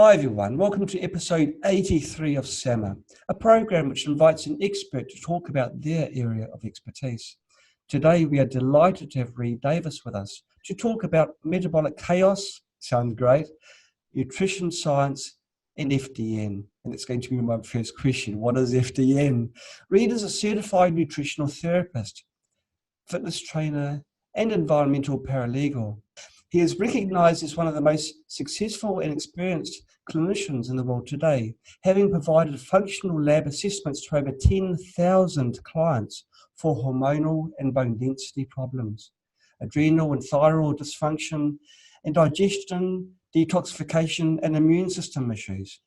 Hi everyone, welcome to episode 83 of SAMA, a program which invites an expert to talk about their area of expertise. Today we are delighted to have Reed Davis with us to talk about metabolic chaos, sounds great, nutrition science and FDN. And it's going to be my first question, what is FDN? Reed is a certified nutritional therapist, fitness trainer and environmental paralegal. He is recognized as one of the most successful and experienced clinicians in the world today, having provided functional lab assessments to over 10,000 clients for hormonal and bone density problems, adrenal and thyroid dysfunction, and digestion, detoxification, and immune system issues.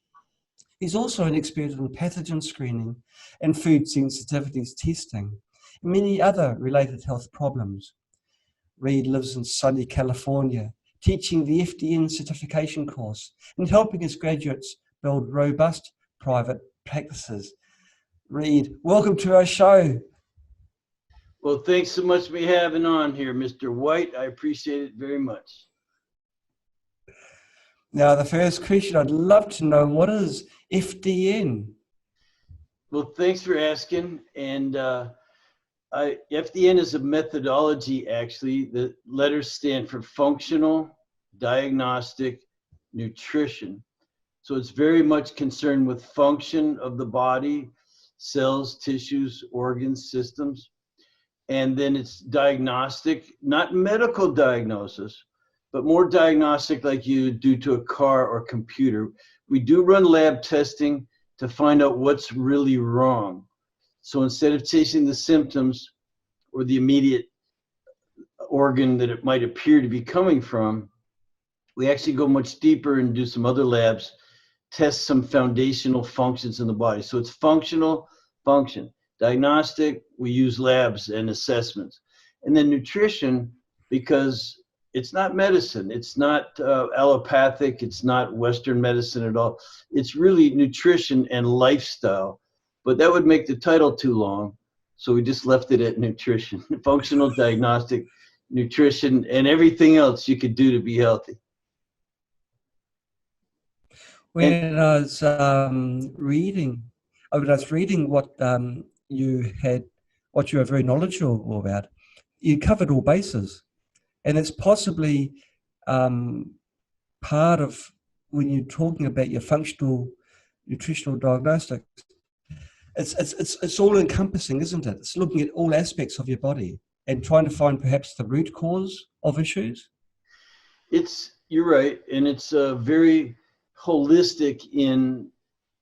He's also an expert in pathogen screening and food sensitivities testing, and many other related health problems. Reed lives in sunny California, teaching the FDN Certification Course and helping his graduates build robust private practices. Reed, welcome to our show. Well, thanks so much for me having on here, Mr. White. I appreciate it very much. Now, the first question, I'd love to know, what is FDN? Well, thanks for asking. And FDN is a methodology, actually. The letters stand for functional, diagnostic, nutrition. So it's very much concerned with function of the body, cells, tissues, organs, systems. And then it's diagnostic, not medical diagnosis, but more diagnostic like you do to a car or computer. We do run lab testing to find out what's really wrong. So instead of chasing the symptoms or the immediate organ that it might appear to be coming from, we actually go much deeper and do some other labs, test some foundational functions in the body. So it's functional function. Diagnostic, we use labs and assessments. And then nutrition, because it's not medicine, it's not allopathic, it's not Western medicine at all. It's really nutrition and lifestyle. But that would make the title too long, so we just left it at nutrition. Functional, diagnostic, nutrition, and everything else you could do to be healthy. When I was reading what what you are very knowledgeable about, you covered all bases, and it's possibly part of when you're talking about your functional nutritional diagnostics. It's all encompassing, isn't it? It's looking at all aspects of your body and trying to find perhaps the root cause of issues. You're right, and it's very holistic in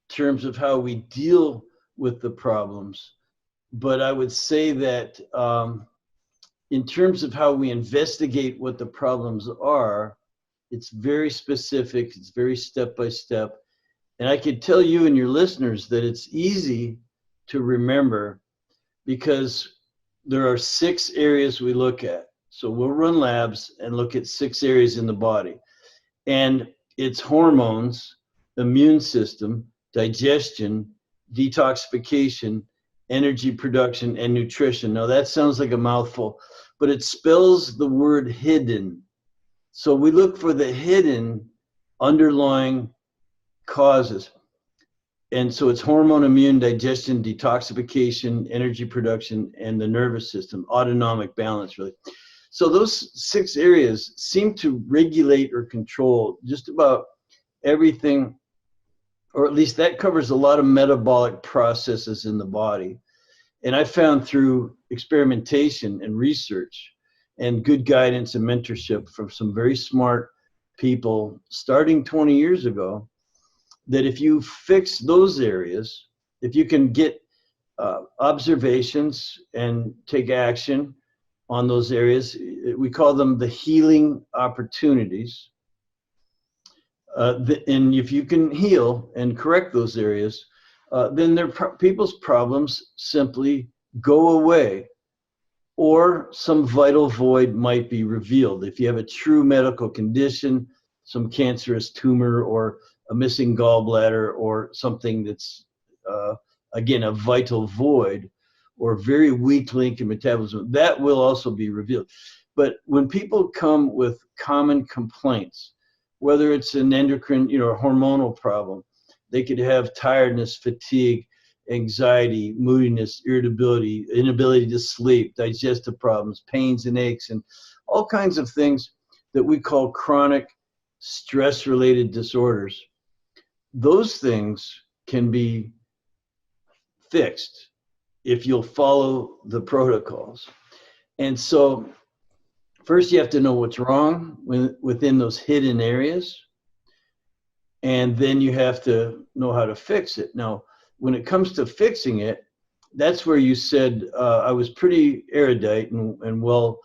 terms of how we deal with the problems. But I would say that in terms of how we investigate what the problems are, it's very specific, it's very step by step. And I could tell you and your listeners that it's easy to remember because there are 6 areas we look at. So we'll run labs and look at 6 areas in the body. And it's hormones, immune system, digestion, detoxification, energy production, and nutrition. Now that sounds like a mouthful, but it spells the word hidden. So we look for the hidden underlying causes. And so it's hormone, immune, digestion, detoxification, energy production, and the nervous system, autonomic balance, really. So those 6 areas seem to regulate or control just about everything, or at least that covers a lot of metabolic processes in the body. And I found through experimentation and research and good guidance and mentorship from some very smart people starting 20 years ago, that if you fix those areas, if you can get observations and take action on those areas, we call them the healing opportunities. And if you can heal and correct those areas, then people's problems simply go away, or some vital void might be revealed. If you have a true medical condition, some cancerous tumor or a missing gallbladder or something that's, again, a vital void or very weak link in metabolism, that will also be revealed. But when people come with common complaints, whether it's an endocrine, a hormonal problem. They could have tiredness, fatigue, anxiety, moodiness, irritability, inability to sleep, digestive problems, pains and aches, and all kinds of things that we call chronic stress-related disorders. Those things can be fixed if you'll follow the protocols. And so first you have to know what's wrong within those hidden areas, and then you have to know how to fix it. Now, when it comes to fixing it, that's where you said I was pretty erudite and well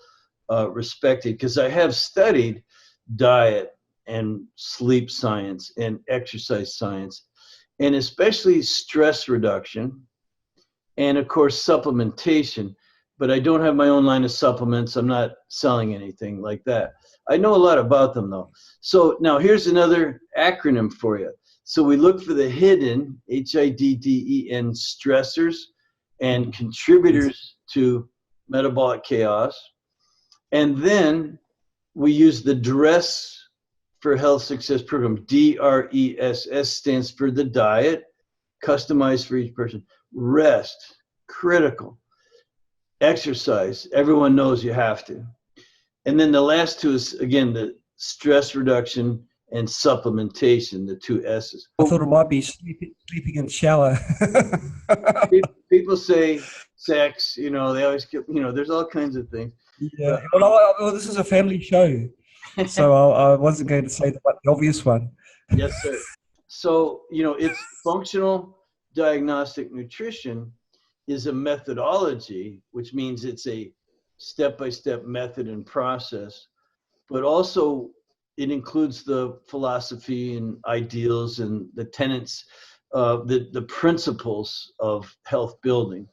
respected, because I have studied diet and sleep science and exercise science, and especially stress reduction, and of course supplementation. But I don't have my own line of supplements. I'm not selling anything like that. I know a lot about them though. So now here's another acronym for you. So we look for the hidden, HIDDEN, stressors and contributors to metabolic chaos. And then we use the DRESS for Health Success Program. DRESS stands for the diet, customized for each person. Rest, critical. Exercise, everyone knows you have to. And then the last two is, again, the stress reduction and supplementation, the two S's. I thought it might be sleeping in the shower. People say sex, they always get, there's all kinds of things. Yeah, well, this is a family show, so I wasn't going to say the obvious one. Yes, sir. So, it's functional diagnostic nutrition is a methodology, which means it's a step-by-step method and process, but also it includes the philosophy and ideals and the tenets, the principles of health building.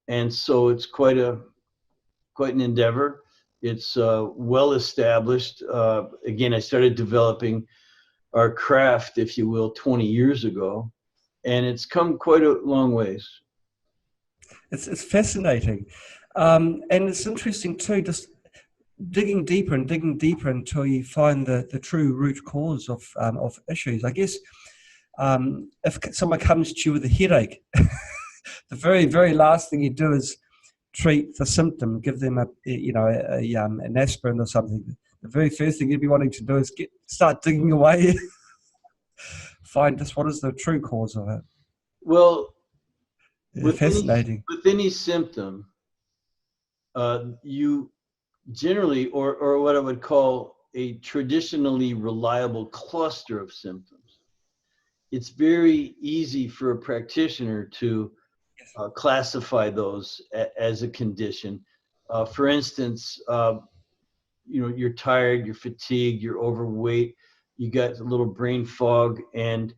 And so it's quite an endeavor. It's well established. Again, I started developing our craft, if you will, 20 years ago, and it's come quite a long ways. It's fascinating, and it's interesting too. Just digging deeper until you find the true root cause of issues. I guess if someone comes to you with a headache, the very, very last thing you do is treat the symptom, give them an aspirin or something. The very first thing you'd be wanting to do is start digging away, find just what is the true cause of it. Well, fascinating. With any symptom, you generally, or what I would call a traditionally reliable cluster of symptoms. It's very easy for a practitioner to classify those as a condition. For instance, you're tired, you're fatigued, you're overweight, you got a little brain fog, and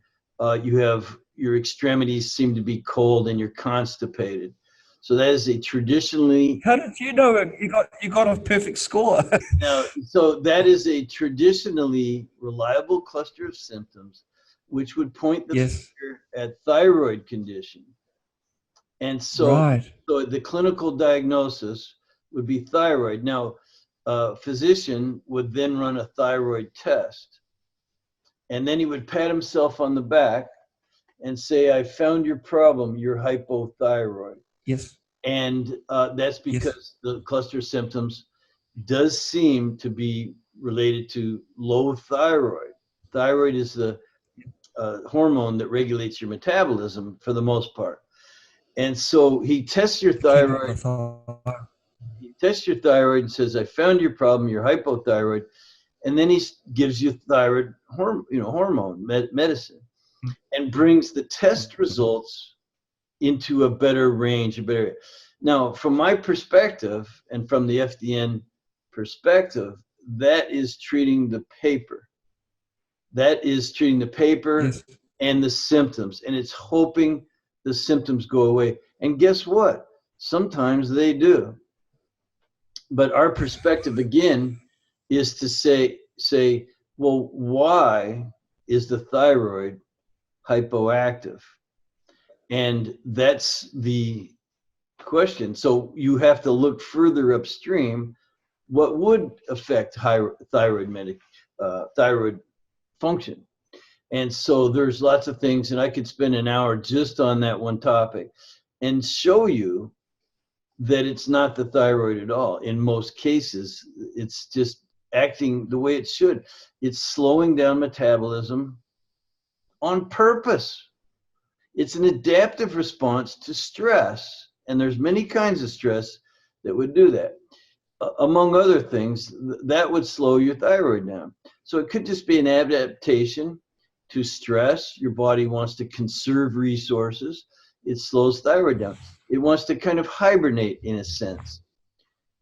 your extremities seem to be cold, and you're constipated. So that is a traditionally. How did you know it? You got a perfect score? Now, so that is a traditionally reliable cluster of symptoms, which would point the finger at thyroid condition. And so, so the clinical diagnosis would be thyroid. Now, a physician would then run a thyroid test, and then he would pat himself on the back and say, I found your problem, you're hypothyroid. Yes. And that's because the cluster of symptoms does seem to be related to low thyroid. Thyroid is the hormone that regulates your metabolism for the most part. And so he tests your thyroid. He tests your thyroid and says, I found your problem, you're hypothyroid. And then he gives you thyroid hormone medicine, and brings the test results into a better range, Now, from my perspective, and from the FDN perspective, that is treating the paper. That is treating the paper and the symptoms, and it's hoping the symptoms go away. And guess what? Sometimes they do. But our perspective, again, is to say, well, why is the thyroid hypoactive? And that's the question. So you have to look further upstream. What would affect thyroid function. And so there's lots of things, and I could spend an hour just on that one topic and show you that it's not the thyroid at all. In most cases, it's just acting the way it should. It's slowing down metabolism on purpose. It's an adaptive response to stress, and there's many kinds of stress that would do that. Among other things, that would slow your thyroid down. So it could just be an adaptation to stress. Your body wants to conserve resources. It slows thyroid down. It wants to kind of hibernate in a sense.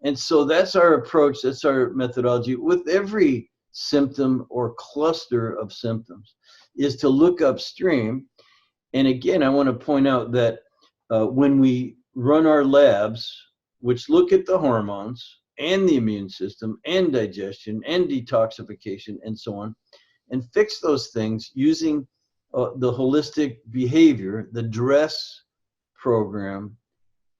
And so that's our approach, that's our methodology with every symptom or cluster of symptoms, is to look upstream. And again, I want to point out that when we run our labs, which look at the hormones and the immune system and digestion and detoxification and so on, and fix those things using the holistic behavior, the DRESS program,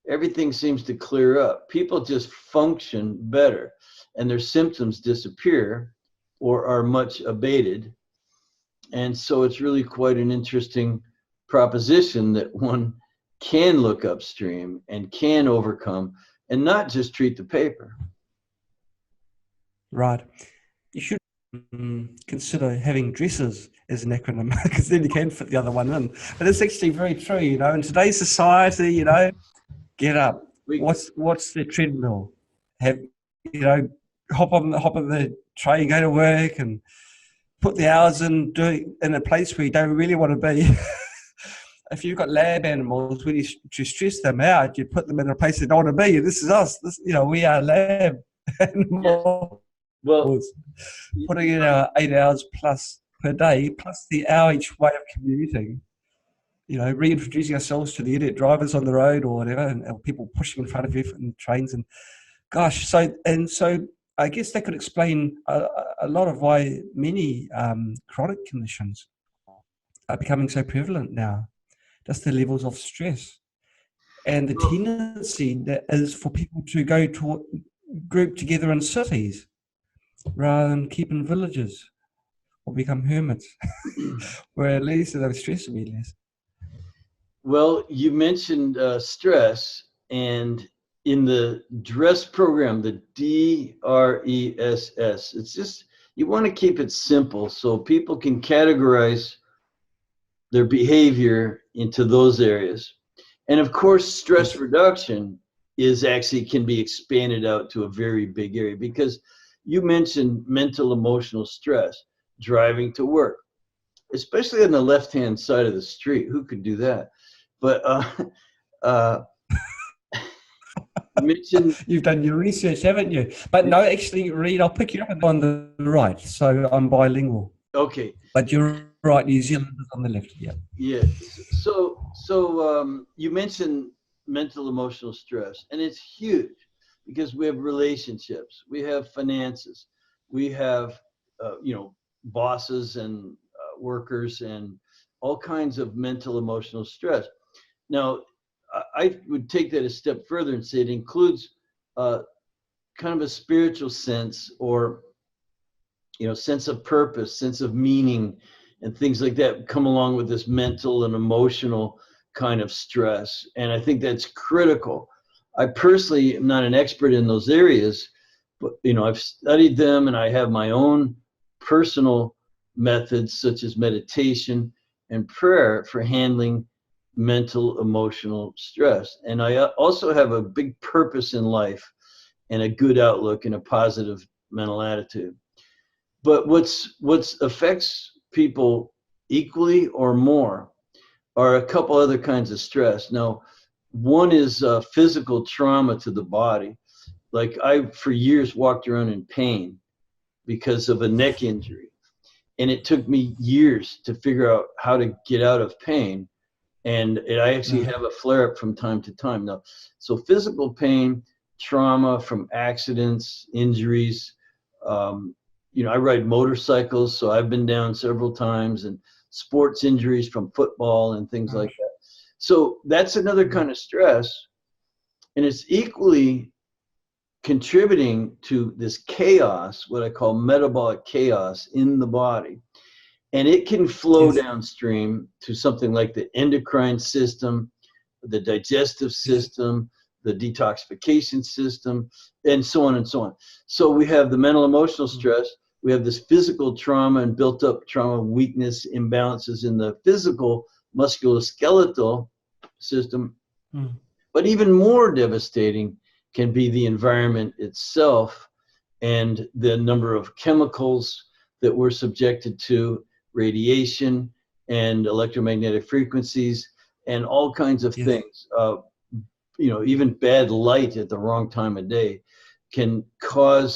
everything seems to clear up. People just function better, and their symptoms disappear or are much abated. And so it's really quite an interesting proposition that one can look upstream and can overcome and not just treat the paper. Right. You should consider having dresses as an acronym, because then you can fit the other one in. But it's actually very true, you know, in today's society, you know, get up. What's the treadmill? Have, you know, hop on the train, go to work and put the hours in, doing in a place where you don't really want to be. If you've got lab animals, when you stress them out, you put them in a place they don't want to be. This is us. This, you know, we are lab animals. Well, putting in our 8 hours plus per day, plus the hour each way of commuting, you know, reintroducing ourselves to the idiot drivers on the road or whatever, and people pushing in front of you in trains, and gosh, so I guess that could explain a lot of why many chronic conditions are becoming so prevalent now. Just the levels of stress and the tendency that is for people to go to group together in cities rather than keep in villages or become hermits, where at least the stress will be less. Well, you mentioned stress, and in the DRESS program, the DRESS, it's just, you want to keep it simple so people can categorize their behavior into those areas. And of course, stress reduction is actually can be expanded out to a very big area, because you mentioned mental emotional stress, driving to work, especially on the left-hand side of the street. Who could do that? But you mentioned, you've done your research, haven't you? But no, actually, Reed, I'll pick you up on the right, so I'm bilingual. Okay. But you're right, New Zealand is on the left. Yeah. Yeah. So you mentioned mental emotional stress, and it's huge because we have relationships, we have finances, we have bosses and workers and all kinds of mental emotional stress. Now, I would take that a step further and say it includes kind of a spiritual sense, or sense of purpose, sense of meaning, and things like that come along with this mental and emotional kind of stress. And I think that's critical. I personally am not an expert in those areas, but I've studied them, and I have my own personal methods such as meditation and prayer for handling mental emotional stress. And I also have a big purpose in life and a good outlook and a positive mental attitude. But what affects people equally or more are a couple other kinds of stress. Now, one is physical trauma to the body. Like, I for years walked around in pain because of a neck injury, and it took me years to figure out how to get out of pain. And I actually have a flare-up from time to time now. So physical pain, trauma from accidents, injuries. I ride motorcycles, so I've been down several times, and sports injuries from football and things like that. So that's another kind of stress, and it's equally contributing to this chaos, what I call metabolic chaos in the body. And it can flow Yes. downstream to something like the endocrine system, the digestive system, the detoxification system, and so on and so on. So we have the mental emotional stress, we have this physical trauma and built up trauma, weakness, imbalances in the physical musculoskeletal system. Mm. But even more devastating can be the environment itself and the number of chemicals that we're subjected to, radiation and electromagnetic frequencies and all kinds of Yes. things. Even bad light at the wrong time of day can cause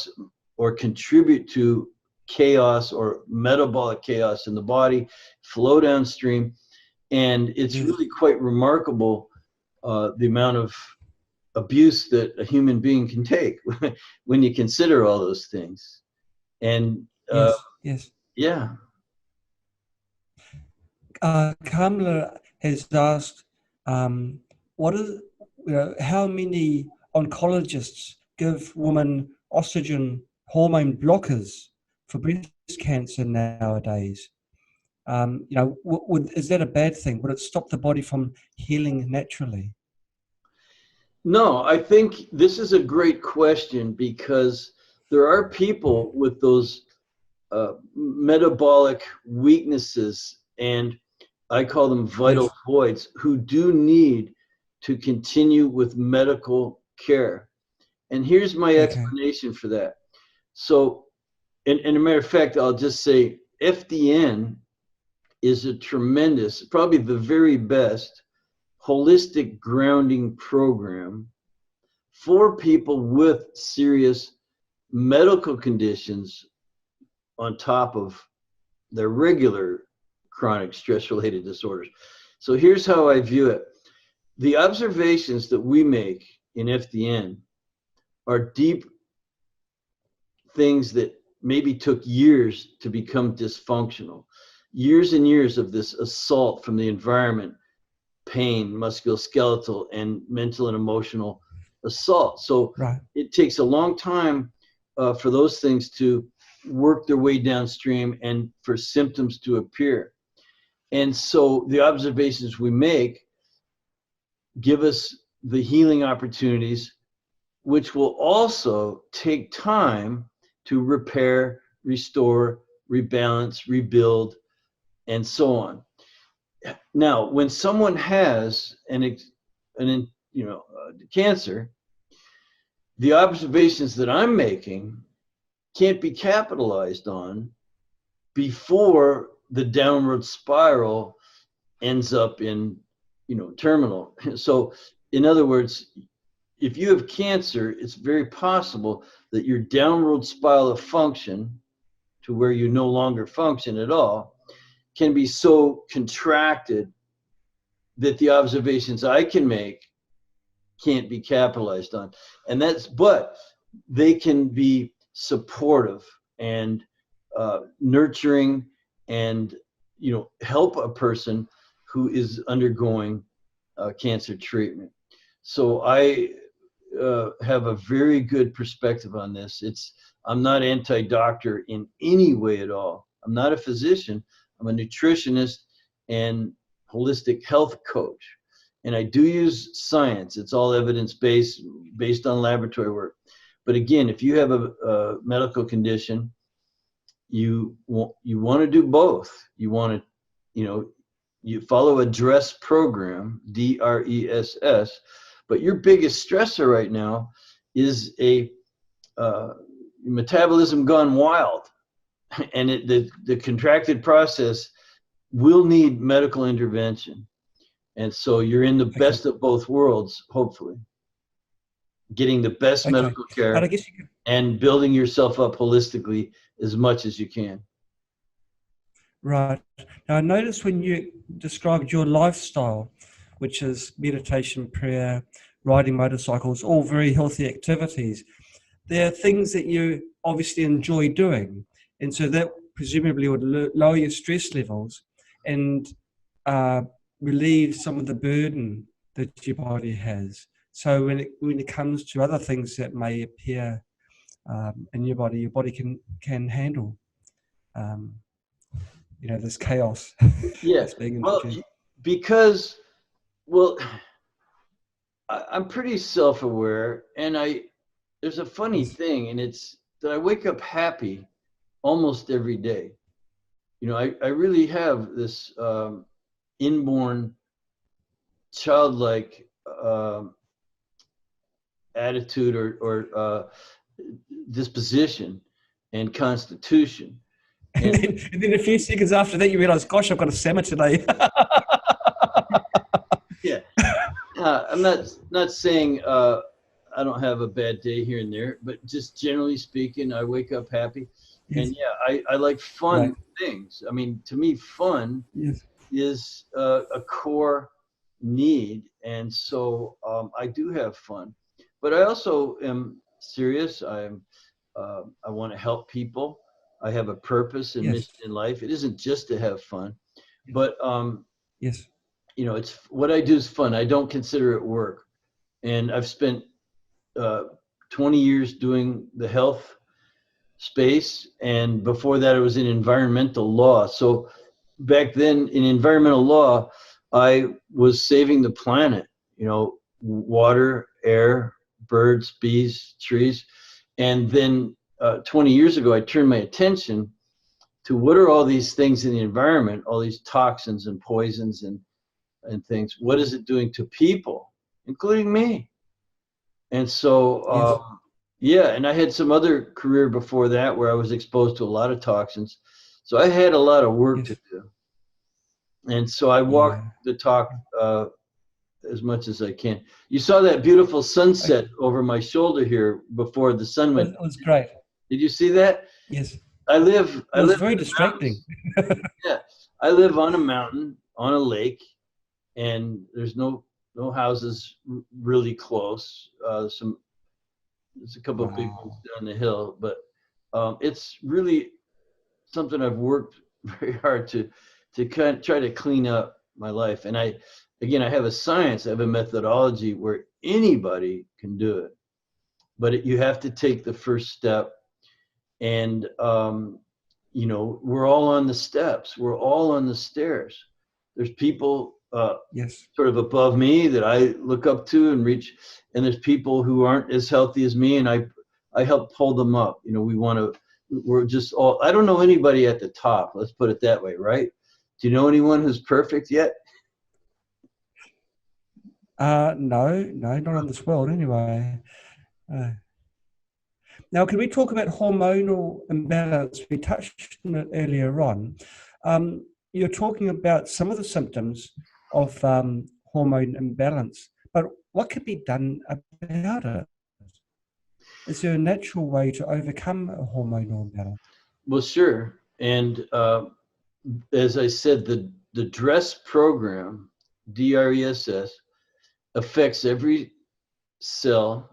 or contribute to chaos or metabolic chaos in the body, flow downstream. And it's Yes. really quite remarkable the amount of abuse that a human being can take when you consider all those things. And Yes. Yes. yeah. Kamala has asked, what is, how many oncologists give women oxygen hormone blockers for breast cancer nowadays? Is that a bad thing? Would it stop the body from healing naturally? No, I think this is a great question because there are people with those metabolic weaknesses, and I call them vital Yes. voids, who do need to continue with medical care. And here's my Okay. explanation for that. So, and a matter of fact, I'll just say FDN is a tremendous, probably the very best holistic grounding program for people with serious medical conditions on top of their regular chronic stress-related disorders. So here's how I view it. The observations that we make in FDN are deep things that maybe took years to become dysfunctional. Years and years of this assault from the environment, pain, musculoskeletal, and mental and emotional assault. So Right. it takes a long time for those things to work their way downstream and for symptoms to appear. And so the observations we make give us the healing opportunities, which will also take time to repair, restore, rebalance, rebuild, and so on. Now, when someone has cancer, the observations that I'm making can't be capitalized on before the downward spiral ends up in, terminal. So, in other words, if you have cancer, it's very possible that your downward spiral of function to where you no longer function at all can be so contracted that the observations I can make can't be capitalized on. But they can be supportive and nurturing and, help a person who is undergoing cancer treatment. So I have a very good perspective on this. I'm not anti-doctor in any way at all. I'm not a physician. I'm a nutritionist and holistic health coach. And I do use science. It's all evidence-based, based on laboratory work. But again, if you have a medical condition, you want to do both. You want to, you follow a DRESS program, DRESS, but your biggest stressor right now is a metabolism gone wild, and the contracted process will need medical intervention. And so you're in the best of both worlds, hopefully, getting the best Okay. medical And I care guess you could, and building yourself up holistically as much as you can. right. Now, I noticed when you described your lifestyle, which is meditation, prayer, riding motorcycles, all very healthy activities, there are things that you obviously enjoy doing. And so that presumably would lower your stress levels and uh, relieve some of the burden that your body has. So when it comes to other things that may appear in your body can handle. Um, this chaos Yeah. that's being Well, introduced. because, well, I'm pretty self-aware, and there's a funny Yes. thing, and it's that I wake up happy almost every day. I really have this inborn childlike attitude or disposition and constitution. And And then a few seconds after that, you realize, gosh, I've got a salmon today. yeah, I'm not saying I don't have a bad day here and there, but just generally speaking, I wake up happy. Yes. And yeah, I like Right. fun things. I mean, to me, fun Yes. is a core need, and so I do have fun. But I also am serious. I want to help people. I have a purpose and Yes. mission in life. It isn't just to have fun, but Yes. it's what I do is fun. I don't consider it work, and I've spent uh, 20 years doing the health space, and before that, it was in environmental law. So back then, in environmental law, I was saving the planet. Water, air, birds, bees, trees, and then 20 years ago, I turned my attention to what are all these things in the environment, all these toxins and poisons and things. What is it doing to people, including me? And so, Yes. yeah, and I had some other career before that where I was exposed to a lot of toxins. So I had a lot of work to Yes. do. And so I walk Yeah. the talk as much as I can. You saw that beautiful sunset Okay. over my shoulder here before the sun went. It was great. Did you see that? Yes. I live It I was live very in the distracting. mountains. Yeah. I live on a mountain on a lake, and there's no houses really close. There's a couple of big ones Wow. down the hill, but it's really something I've worked very hard to kind of try to clean up my life. And I have a science, I have a methodology where anybody can do it, but you have to take the first step. And we're all on the steps, we're all on the stairs. There's people Yes. sort of above me that I look up to and reach, and there's people who aren't as healthy as me, and I help pull them up. We're just all, I don't know anybody at the top, let's put it that way, right? Do you know anyone who's perfect yet? No, not on this world anyway. Uh, Now, can we talk about hormonal imbalance? We touched on it earlier on. You're talking about some of the symptoms of hormone imbalance, but what can be done about it? Is there a natural way to overcome a hormonal imbalance? Well, sure. And as I said, the DRESS program, DRESS, affects every cell,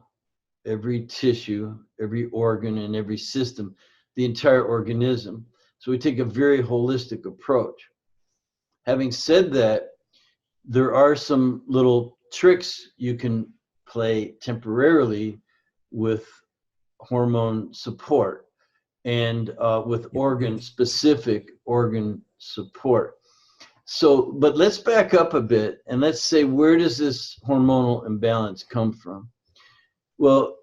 every tissue, every organ, and every system, the entire organism. So we take a very holistic approach. Having said that, there are some little tricks you can play temporarily with hormone support and with specific organ support. So, but let's back up a bit and let's say, where does this hormonal imbalance come from? Well,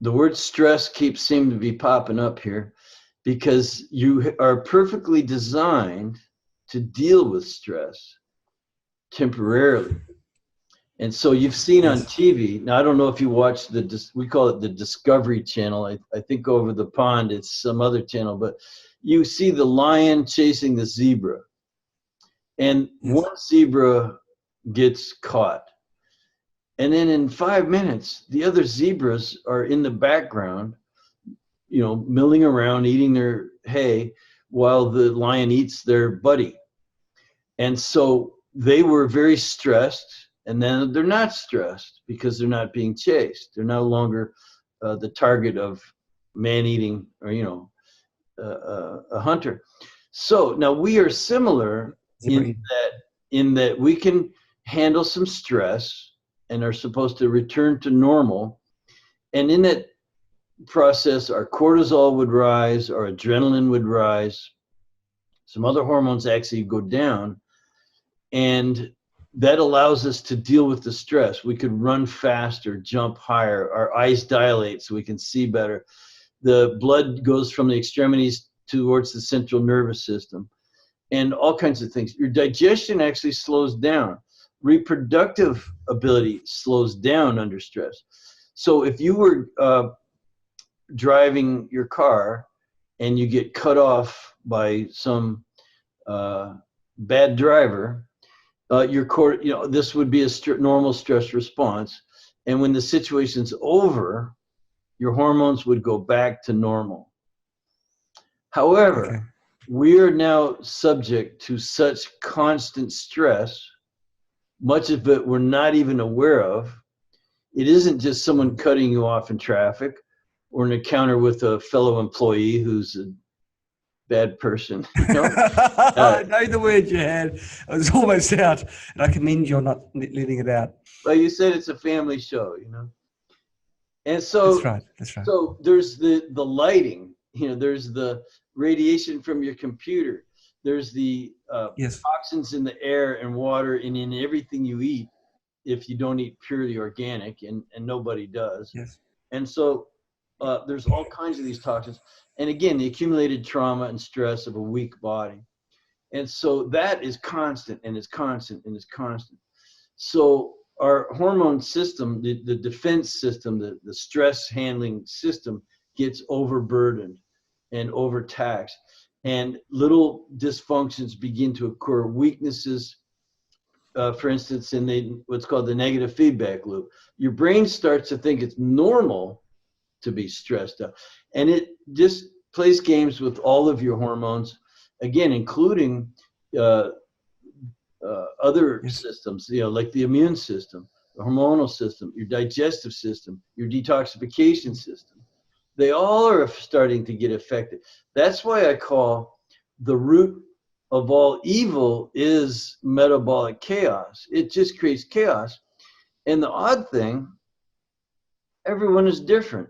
the word stress keeps seeming to be popping up here because you are perfectly designed to deal with stress temporarily. And so you've seen on Yes. TV, now I don't know if you watch we call it the Discovery Channel. I think over the pond it's some other channel, but you see the lion chasing the zebra. And Yes. one zebra gets caught. And then in 5 minutes, the other zebras are in the background, milling around, eating their hay while the lion eats their buddy. And so they were very stressed, and then they're not stressed because they're not being chased. They're no longer the target of man-eating or, a hunter. So now we are similar in that we can handle some stress and are supposed to return to normal. And in that process, our cortisol would rise, our adrenaline would rise, Some other hormones actually go down, and that allows us to deal with the stress. We could run faster, jump higher, our eyes dilate so we can see better. The blood goes from the extremities towards the central nervous system, and all kinds of things. Your digestion actually slows down. Reproductive ability slows down under stress. So if you were driving your car and you get cut off by some bad driver, your core, this would be a normal stress response. And when the situation's over, your hormones would go back to normal. However, we are now subject to such constant stress, much of it we're not even aware of. It isn't just someone cutting you off in traffic or an encounter with a fellow employee who's a bad person. I know the word you had. It was almost out, and I commend you on not letting it out. Well, you said it's a family show, And so, that's right. So there's the lighting, there's the radiation from your computer. There's the toxins in the air and water and in everything you eat if you don't eat purely organic, and nobody does. Yes. And so there's all kinds of these toxins. And again, the accumulated trauma and stress of a weak body. And so that is constant, and it's constant, and it's constant. So our hormone system, the defense system, the stress handling system gets overburdened and overtaxed. And little dysfunctions begin to occur, weaknesses, for instance, in what's called the negative feedback loop. Your brain starts to think it's normal to be stressed out. And it just plays games with all of your hormones, again, including other systems, like the immune system, the hormonal system, your digestive system, your detoxification system. They all are starting to get affected. That's why I call the root of all evil is metabolic chaos. It just creates chaos. And the odd thing, everyone is different.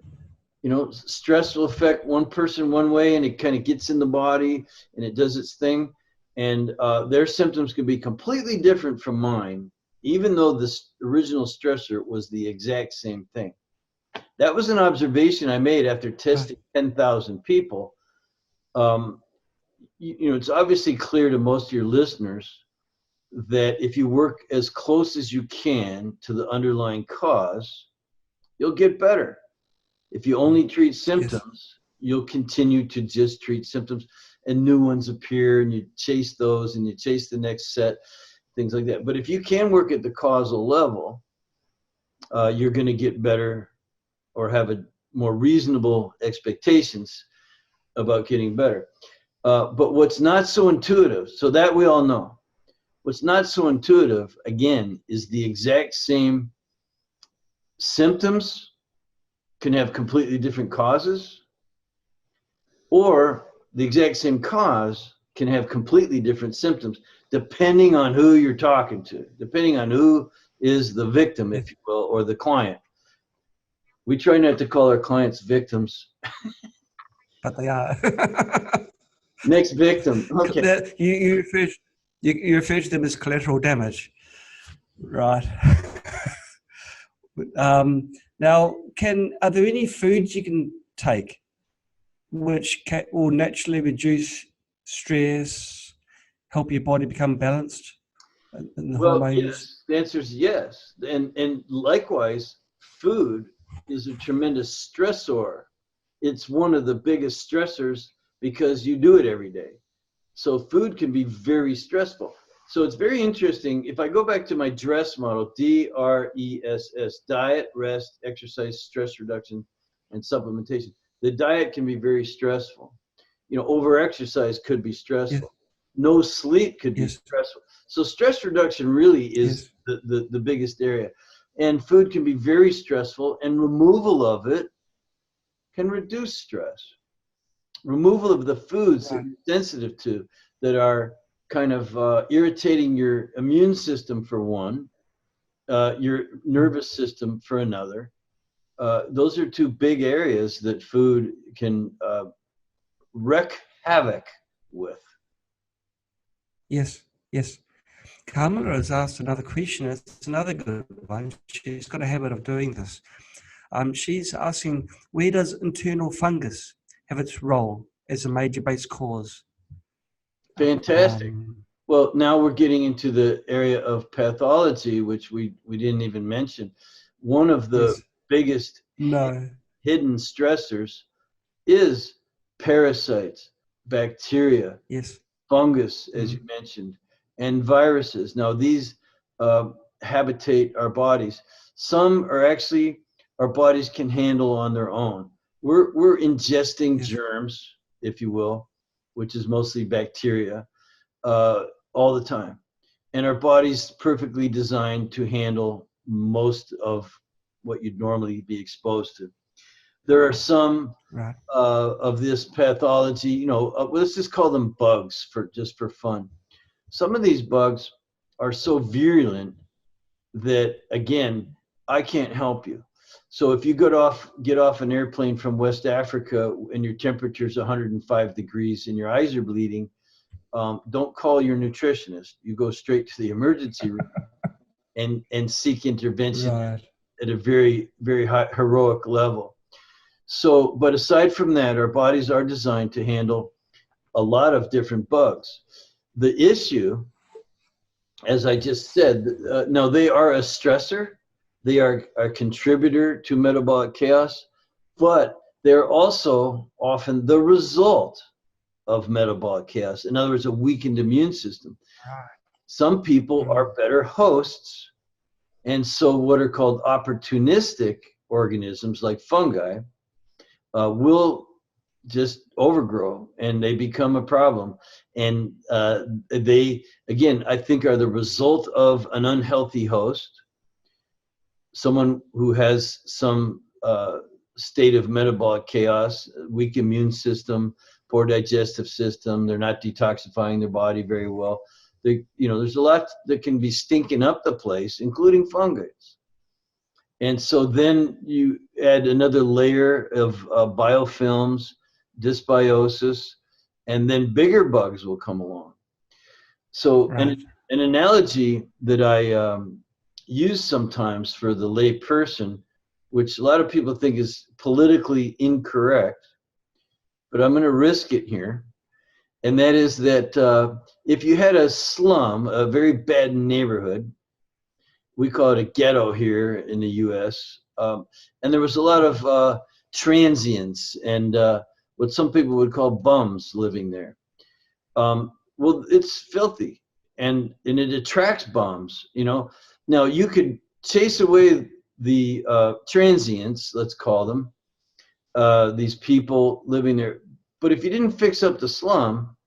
Stress will affect one person one way, and it kind of gets in the body and it does its thing. And their symptoms could be completely different from mine, even though the original stressor was the exact same thing. That was an observation I made after testing 10,000 people. It's obviously clear to most of your listeners that if you work as close as you can to the underlying cause, you'll get better. If you only treat symptoms, you'll continue to just treat symptoms, and new ones appear, and you chase those, and you chase the next set, things like that. But if you can work at the causal level, you're going to get better, or have a more reasonable expectations about getting better. But what's not so intuitive, so that we all know, what's not so intuitive, again, is the exact same symptoms can have completely different causes, or the exact same cause can have completely different symptoms, depending on who you're talking to, depending on who is the victim, if you will, or the client. We try not to call our clients victims. But they are. Next victim. Okay. You refer to them as collateral damage. Right. Now, are there any foods you can take which will naturally reduce stress, help your body become balanced? Yes. The answer is yes. And likewise, food is a tremendous stressor. It's one of the biggest stressors because you do it every day. So food can be very stressful. So it's very interesting. If I go back to my DRESS model, DRESS, diet, rest, exercise, stress reduction, and supplementation. The diet can be very stressful. Over-exercise could be stressful. Yes. No sleep could be stressful. So stress reduction really is the biggest area. And food can be very stressful, and removal of it can reduce stress. Removal of the foods that you're sensitive to, that are kind of irritating your immune system for one, your nervous system for another. Those are two big areas that food can wreak havoc with. Yes, yes. Kamala has asked another question. It's another good one. She's got a habit of doing this. She's asking, where does internal fungus have its role as a major base cause? Fantastic. Well, now we're getting into the area of pathology, which we didn't even mention. One of the Yes. biggest No. hidden stressors is parasites, bacteria, Yes. fungus, as you mentioned, and viruses. Now, these habitate our bodies. Some are actually our bodies can handle on their own. We're ingesting Yes. germs, if you will, which is mostly bacteria, all the time. And our body's perfectly designed to handle most of what you'd normally be exposed to. There are some Right. of this pathology, let's just call them bugs for fun. Some of these bugs are so virulent that, again, I can't help you. So if you get off an airplane from West Africa and your temperature is 105 degrees and your eyes are bleeding, don't call your nutritionist. You go straight to the emergency room and seek intervention Right. at a very, very high, heroic level. So, but aside from that, our bodies are designed to handle a lot of different bugs. The issue, as I just said, no, they are a stressor. They are a contributor to metabolic chaos, but they're also often the result of metabolic chaos. In other words, a weakened immune system. Right. Some people are better hosts. And so what are called opportunistic organisms like fungi will just overgrow and they become a problem. And they, again, I think are the result of an unhealthy host, someone who has some state of metabolic chaos, weak immune system, poor digestive system. They're not detoxifying their body very well. There's a lot that can be stinking up the place, including fungus. And so then you add another layer of biofilms, dysbiosis, and then bigger bugs will come along. So Right. an analogy that I use sometimes for the lay person, which a lot of people think is politically incorrect, but I'm going to risk it here. And that is that if you had a slum, a very bad neighborhood, we call it a ghetto here in the U.S., and there was a lot of transients and what some people would call bums living there. Well, it's filthy, and it attracts bums. Now you could chase away the transients, let's call them, these people living there. But if you didn't fix up the slum,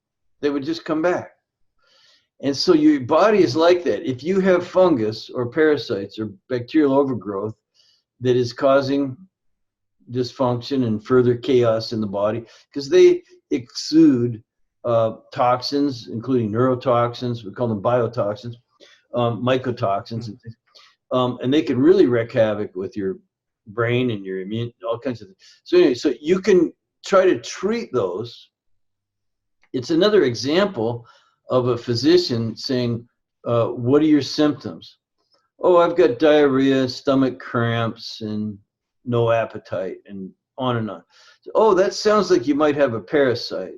they would just come back. And so your body is like that. If you have fungus or parasites or bacterial overgrowth that is causing dysfunction and further chaos in the body, because they exude toxins, including neurotoxins, we call them biotoxins, mycotoxins, and they can really wreak havoc with your brain and your immune, all kinds of things. So anyway, so you can try to treat those. It's another example of a physician saying, what are your symptoms? Oh, I've got diarrhea, stomach cramps, and no appetite, and on and on. Oh, that sounds like you might have a parasite.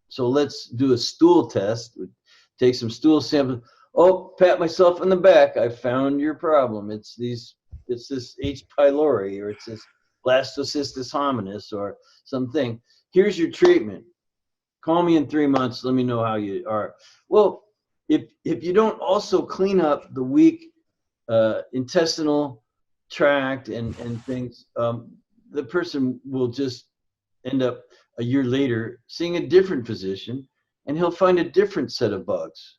So let's do a stool test. Take some stool samples. Oh, pat myself on the back. I found your problem. It's this H. pylori, or it's this blastocystis hominis, or something. Here's your treatment. Call me in 3 months. Let me know how you are. Well, if you don't also clean up the weak intestinal tract and things, the person will just end up a year later seeing a different physician, and he'll find a different set of bugs.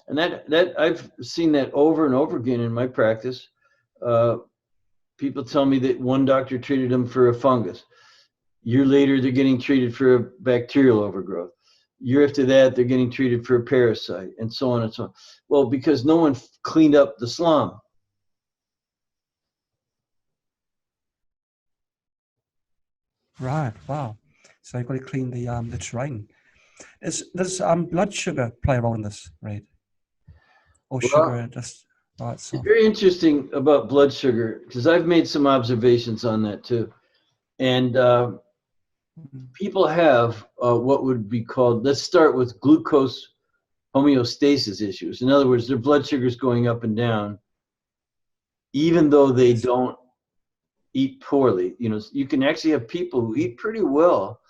And that I've seen that over and over again in my practice. People tell me that one doctor treated them for a fungus. Year later, they're getting treated for a bacterial overgrowth. Year after that, they're getting treated for a parasite, and so on and so on. Well, because no one cleaned up the slum. Right. Wow. So you've got to clean the terrain. Does blood sugar play a role in this, Reid? Or Well, sugar just by it's itself? very interesting about blood sugar because I've made some observations on that too. And Mhm. people have what would be called, let's start with glucose homeostasis issues. In other words, their blood sugar is going up and down, even though they Yes. don't eat poorly. You know, you can actually have people who eat pretty well,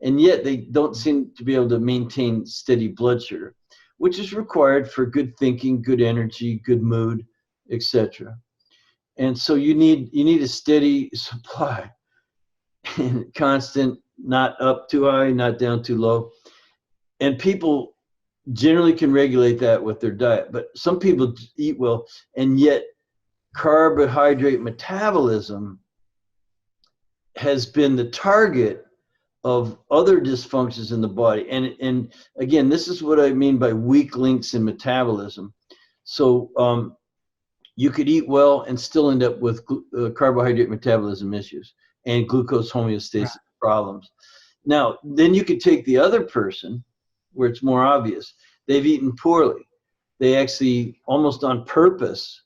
and yet they don't seem to be able to maintain steady blood sugar, which is required for good thinking, good energy, good mood, etc. And so you need a steady supply, and constant, not up too high, not down too low. And people generally can regulate that with their diet, but some people eat well, and yet carbohydrate metabolism has been the target of other dysfunctions in the body. And again, this is what I mean by weak links in metabolism. So you could eat well and still end up with carbohydrate metabolism issues and glucose Right. homeostasis problems. Now, then you could take the other person where it's more obvious. They've eaten poorly. They actually almost on purpose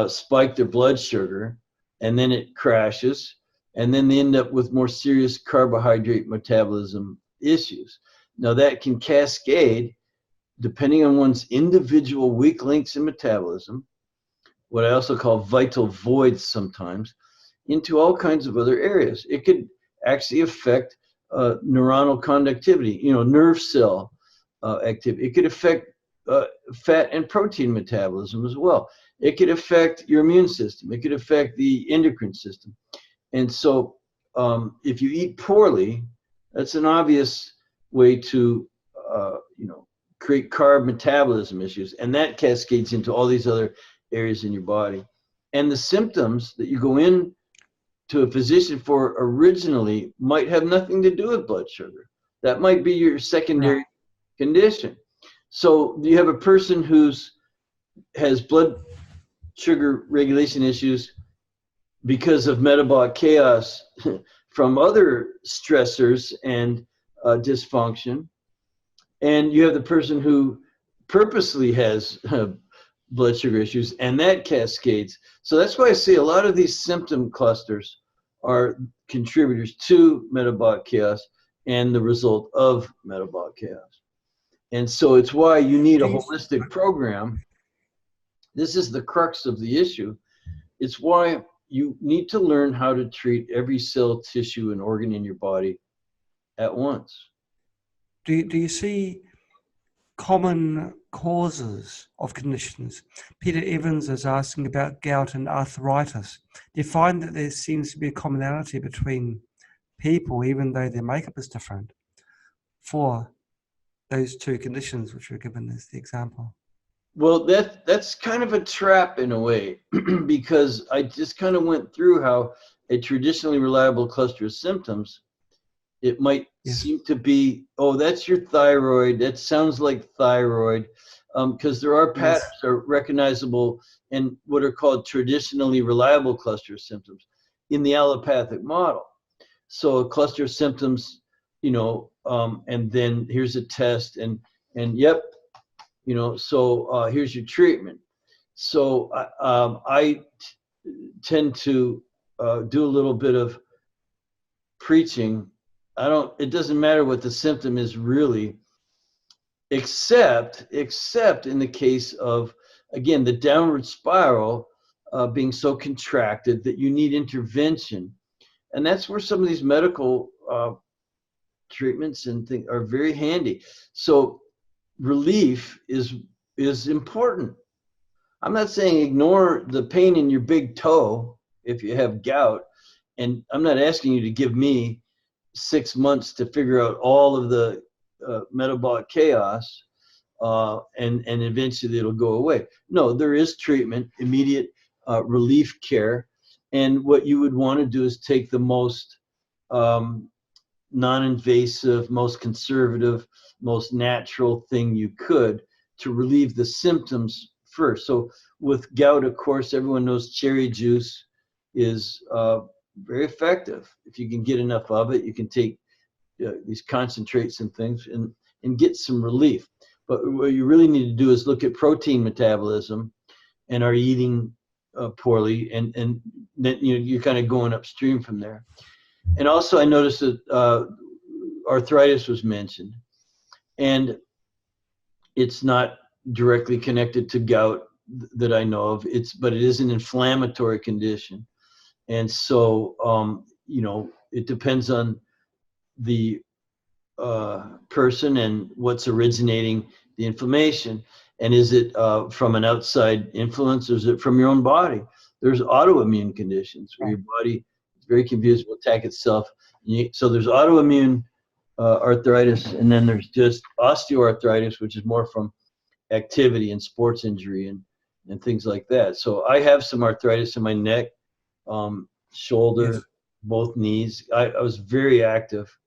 spike their blood sugar, and then it crashes, and then they end up with more serious carbohydrate metabolism issues. Now that can cascade, depending on one's individual weak links in metabolism, what I also call vital voids sometimes, into all kinds of other areas. It could actually affect neuronal conductivity, nerve cell activity. It could affect fat and protein metabolism as well. It could affect your immune system. It could affect the endocrine system. And so if you eat poorly, that's an obvious way to, create carb metabolism issues. And that cascades into all these other areas in your body. And the symptoms that you go in to a physician for originally might have nothing to do with blood sugar. That might be your Right. secondary condition. So you have a person who's has blood sugar regulation issues because of metabolic chaos from other stressors and dysfunction, and you have the person who purposely has blood sugar issues, and that cascades. So that's why I say a lot of these symptom clusters are contributors to metabolic chaos and the result of metabolic chaos. And so it's why you need a Do you, holistic program. This is the crux of the issue. It's why you need to learn how to treat every cell, tissue, and organ in your body at once. do you see common causes of conditions? Peter Evans is asking about gout and arthritis. Do you find that there seems to be a commonality between people, even though their makeup is different, for those two conditions which were given as the example? Well, that's kind of a trap in a way, because I just kind of went through how a traditionally reliable cluster of symptoms, it might Yes. seem to be, oh, that's your thyroid. That sounds like thyroid, because there are patterns Yes. that are recognizable in what are called traditionally reliable cluster of symptoms in the allopathic model. So a cluster of symptoms, and then here's a test, and yep, so here's your treatment. So I tend to do a little bit of preaching. It doesn't matter what the symptom is really, except in the case of, again, the downward spiral being so contracted that you need intervention. And that's where some of these medical treatments and things are very handy. So relief is important. I'm not saying ignore the pain in your big toe if you have gout, and I'm not asking you to give me 6 months to figure out all of the metabolic chaos, and eventually it'll go away. No, there is treatment, immediate relief care, and what you would want to do is take the most non-invasive, most conservative, most natural thing you could to relieve the symptoms first. So with gout, of course, everyone knows cherry juice is very effective. If you can get enough of it, you can take these concentrates and things, and get some relief. But what you really need to do is look at protein metabolism, and are eating poorly, and then you're kind of going upstream from there. And also I noticed that arthritis was mentioned, and it's not directly connected to gout that I know of. But it is an inflammatory condition, and so it depends on the person and what's originating the inflammation. And is it from an outside influence, or is it from your own body? There's autoimmune conditions where your body is very confused, will attack itself. So there's autoimmune arthritis, and then there's just osteoarthritis, which is more from activity and sports injury and things like that. So I have some arthritis in my neck, shoulder, yes, both knees. I was very active.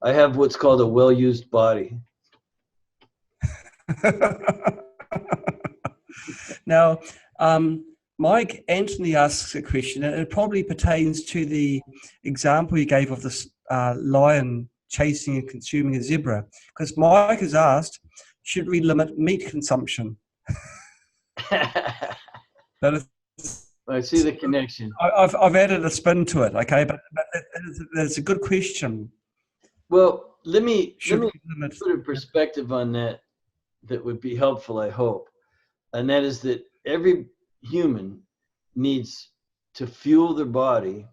I have what's called a well-used body. Now, Mike Anthony asks a question, and it probably pertains to the example you gave of this lion chasing and consuming a zebra. Because Mike has asked, should we limit meat consumption? I see the connection. I've added a spin to it, okay, but it's a good question. Well, let me put a perspective on that would be helpful, I hope. And that is that every human needs to fuel their body,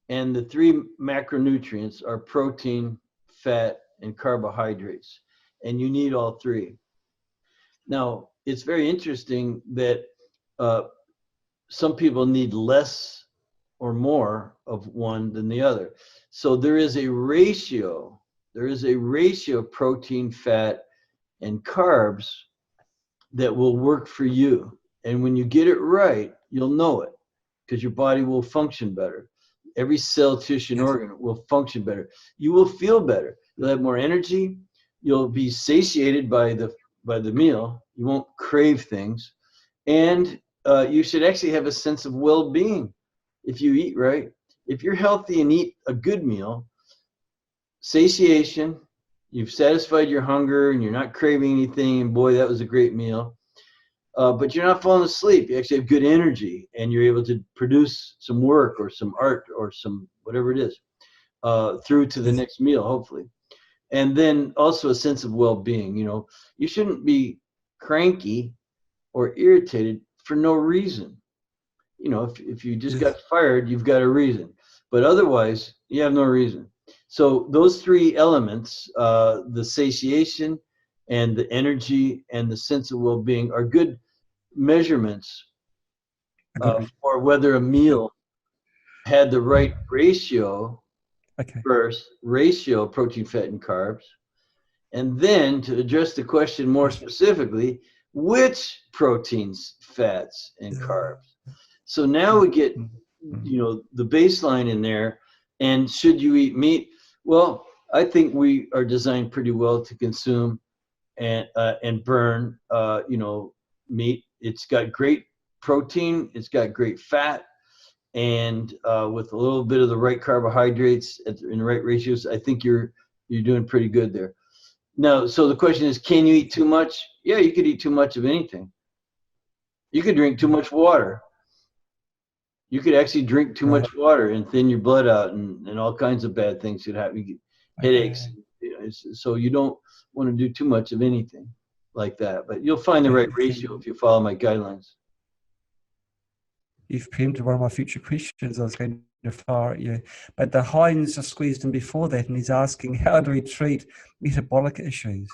and the three macronutrients are protein, fat, and carbohydrates. And you need all three. Now, it's very interesting that some people need less or more of one than the other. So there is a ratio of protein, fat, and carbs that will work for you. And when you get it right, you'll know it, because your body will function better. Every cell, tissue, and organ will function better. You will feel better. You'll have more energy. You'll be satiated by the meal. You won't crave things. And you should actually have a sense of well-being if you eat right. If you're healthy and eat a good meal, satiation, you've satisfied your hunger and you're not craving anything, and boy, that was a great meal. But you're not falling asleep. You actually have good energy, and you're able to produce some work or some art or some whatever it is through to the next meal, hopefully. And then also a sense of well-being. You shouldn't be cranky or irritated for no reason. If you just got fired, you've got a reason. But otherwise, you have no reason. So those three elements, the satiation and the energy and the sense of well-being, are good measurements for whether a meal had the right ratio. First, ratio of protein, fat, and carbs. And then, to address the question more specifically, which proteins, fats, and carbs. So now we get, the baseline in there. And should you eat meat? Well, I think we are designed pretty well to consume and burn, meat. It's got great protein. It's got great fat. And with a little bit of the right carbohydrates in the right ratios, I think you're doing pretty good there. Now, so the question is, can you eat too much? Yeah, you could eat too much of anything. You could drink too much water. You could actually drink too much water and thin your blood out, and all kinds of bad things could happen. You get headaches. So you don't want to do too much of anything like that. But you'll find the right ratio if you follow my guidelines. You've preempted one of my future questions. I was going to fire at you. But the Heinz just squeezed in before that, and he's asking, how do we treat metabolic issues?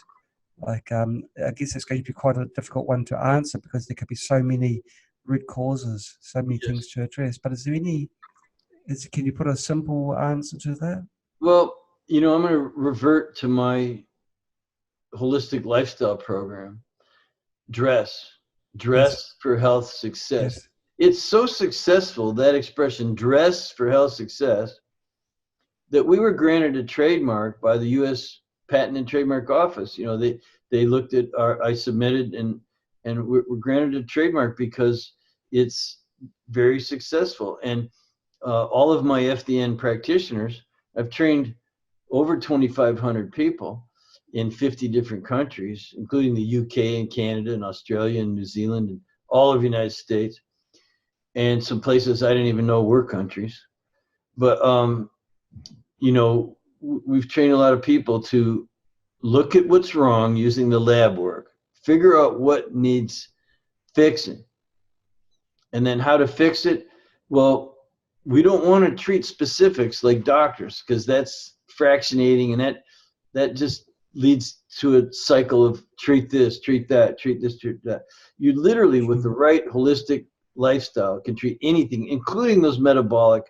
I guess it's going to be quite a difficult one to answer, because there could be so many root causes, so many things to address. But can you put a simple answer to that? Well, I'm going to revert to my holistic lifestyle program. Dress for health success. Yes. It's so successful, that expression, dress for health success, that we were granted a trademark by the U.S. Patent and Trademark Office. They looked at I submitted and we're granted a trademark because it's very successful. And all of my FDN practitioners, I've trained over 2,500 people in 50 different countries, including the UK and Canada and Australia and New Zealand and all of the United States, and some places I didn't even know were countries. But, you know, we've trained a lot of people to look at what's wrong using the lab work, figure out what needs fixing, and then how to fix it. Well, we don't want to treat specifics like doctors, because that's fractionating, and that just leads to a cycle of treat this, treat that, treat this, treat that. You literally, with the right holistic lifestyle, can treat anything, including those metabolic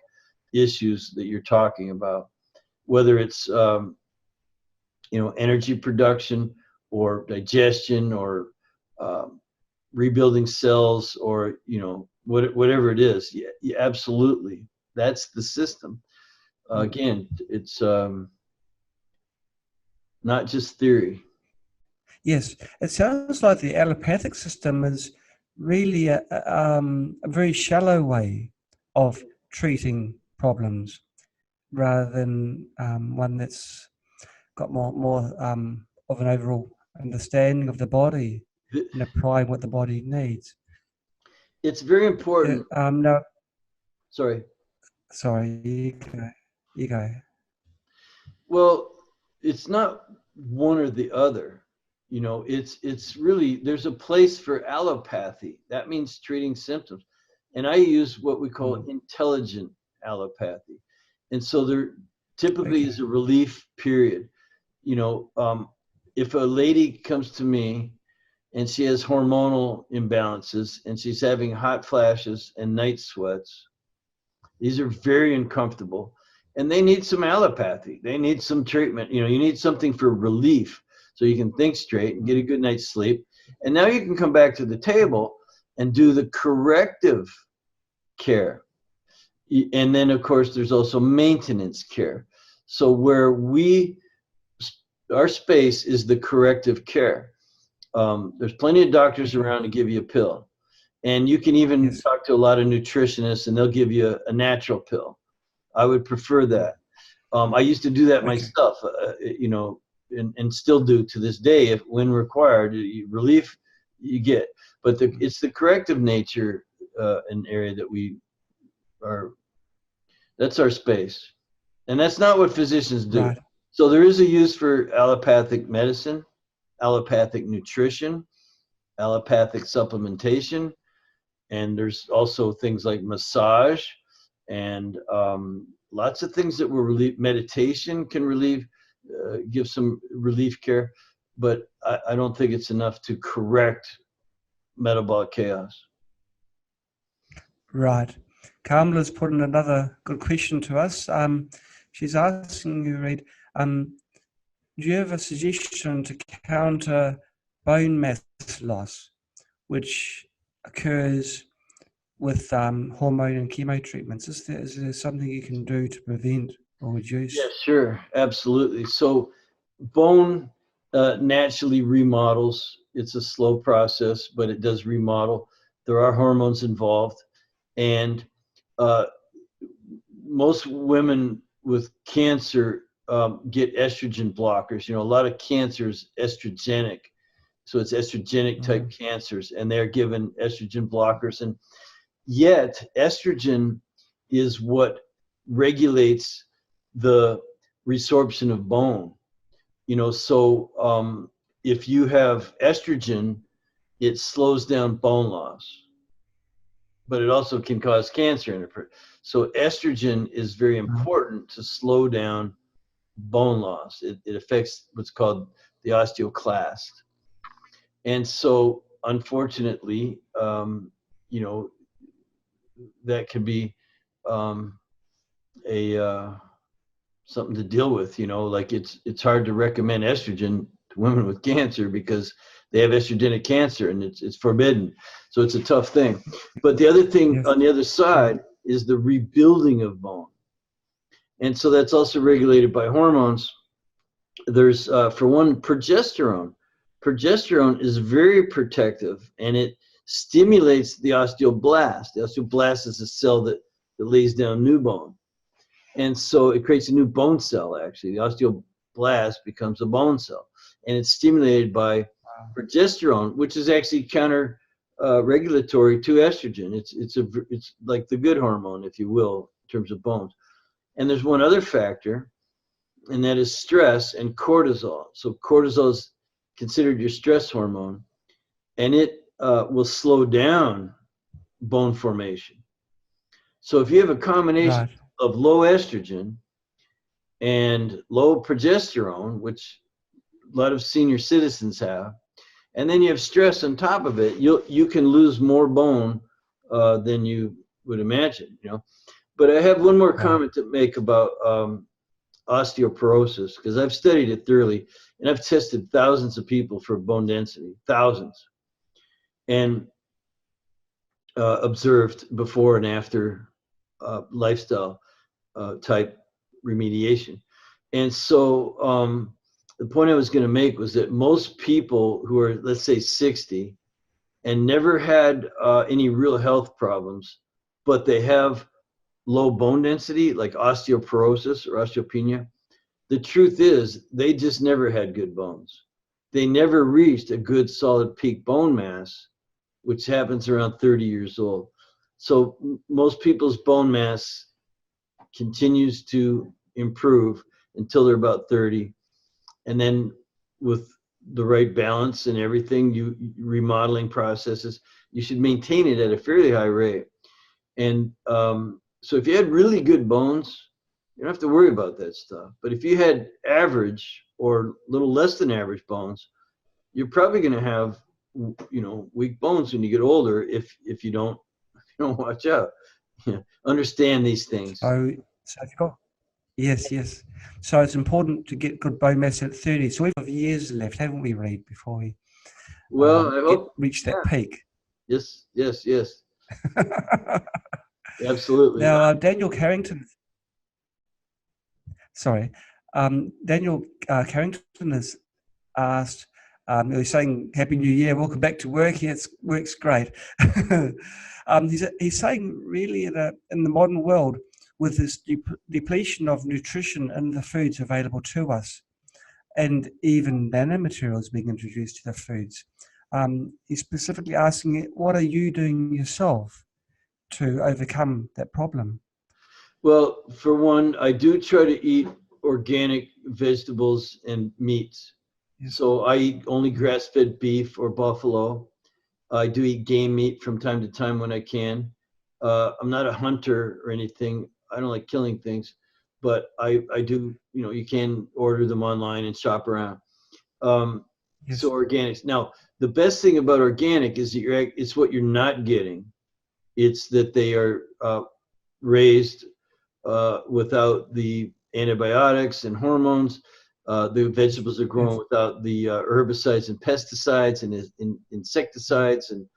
issues that you're talking about, whether it's you know, energy production or digestion or rebuilding cells, or, you know, whatever it is. Yeah, absolutely. That's the system. Again, it's not just theory. Yes, it sounds like the allopathic system is really a very shallow way of treating problems, rather than one that's got more of an overall understanding of the body and applying what the body needs. It's very important. No, Sorry. you go. Well, it's not one or the other. You know, it's really, there's a place for allopathy. That means treating symptoms. And I use what we call intelligent allopathy. And so there typically is a relief period. You know, if a lady comes to me and she has hormonal imbalances and she's having hot flashes and night sweats, these are very uncomfortable, and they need some allopathy. They need some treatment. You know, you need something for relief so you can think straight and get a good night's sleep. And now you can come back to the table and do the corrective care. And then, of course, there's also maintenance care. So where our space is the corrective care. There's plenty of doctors around to give you a pill. And you can even talk to a lot of nutritionists, and they'll give you a natural pill. I would prefer that. I used to do that myself, you know, and still do to this day. If when required, relief you get. But it's the corrective nature, an area that we are. That's our space, and that's not what physicians do. Right. So there is a use for allopathic medicine, allopathic nutrition, allopathic supplementation, and there's also things like massage and lots of things that will relieve. Meditation can relieve, give some relief care, but I don't think it's enough to correct metabolic chaos. Right. Kamala's put in another good question to us. She's asking you, Reid, do you have a suggestion to counter bone mass loss, which occurs with hormone and chemo treatments? Is there something you can do to prevent or reduce? Yeah, sure. Absolutely. So bone naturally remodels. It's a slow process, but it does remodel. There are hormones involved. And most women with cancer get estrogen blockers. You know, a lot of cancer is estrogenic. So it's estrogenic type cancers, and they're given estrogen blockers. And yet estrogen is what regulates the resorption of bone. You know, so if you have estrogen, it slows down bone loss, but it also can cause cancer. So estrogen is very important to slow down bone loss. It affects what's called the osteoclast. And so unfortunately, you know, that could be something to deal with. You know, like it's hard to recommend estrogen to women with cancer because they have estrogenic cancer, and it's forbidden. So it's a tough thing. But the other thing on the other side is the rebuilding of bone. And so that's also regulated by hormones. There's, for one, progesterone. Progesterone is very protective, and it stimulates the osteoblast. The osteoblast is a cell that lays down new bone. And so it creates a new bone cell, actually. The osteoblast becomes a bone cell. and it's stimulated by progesterone, which is actually counter regulatory to estrogen. It's like the good hormone, if you will, in terms of bones. And there's one other factor, and that is stress and cortisol. So cortisol is considered your stress hormone, and it will slow down bone formation. So if you have a combination of low estrogen and low progesterone, which a lot of senior citizens have, and then you have stress on top of it, you can lose more bone than you would imagine, you know. But I have one more comment to make about osteoporosis, because I've studied it thoroughly, and I've tested thousands of people for bone density, thousands, and observed before and after lifestyle type remediation. And so the point I was going to make was that most people who are, let's say, 60 and never had any real health problems, but they have low bone density, like osteoporosis or osteopenia, the truth is they just never had good bones. They never reached a good solid peak bone mass, which happens around 30 years old. So most people's bone mass continues to improve until they're about 30. And then with the right balance and everything, remodeling processes, you should maintain it at a fairly high rate. And so if you had really good bones, you don't have to worry about that stuff. But if you had average or a little less than average bones, you're probably going to have, you know, weak bones when you get older if you don't watch out. Understand these things. So if you've got, yes. So it's important to get good bone mass at 30. So we have years left, haven't we, Reed, before we I hope reach that peak? Yes. Absolutely. Now, Daniel Carrington. Daniel Carrington has asked. He's saying, "Happy New Year! Welcome back to work. Yeah, work's great." He's saying, really, in the modern world, with this depletion of nutrition in the foods available to us, and even nanomaterials being introduced to the foods, he's specifically asking, "What are you doing yourself to overcome that problem?" Well, for one, I do try to eat organic vegetables and meats. Yes. So I eat only grass-fed beef or buffalo. I do eat game meat from time to time when I can. I'm not a hunter or anything. I don't like killing things, but I do, you know, you can order them online and shop around. Yes. So organics. Now, the best thing about organic is that it's what you're not getting. It's that they are raised without the antibiotics and hormones. The vegetables are grown without the herbicides and pesticides and insecticides and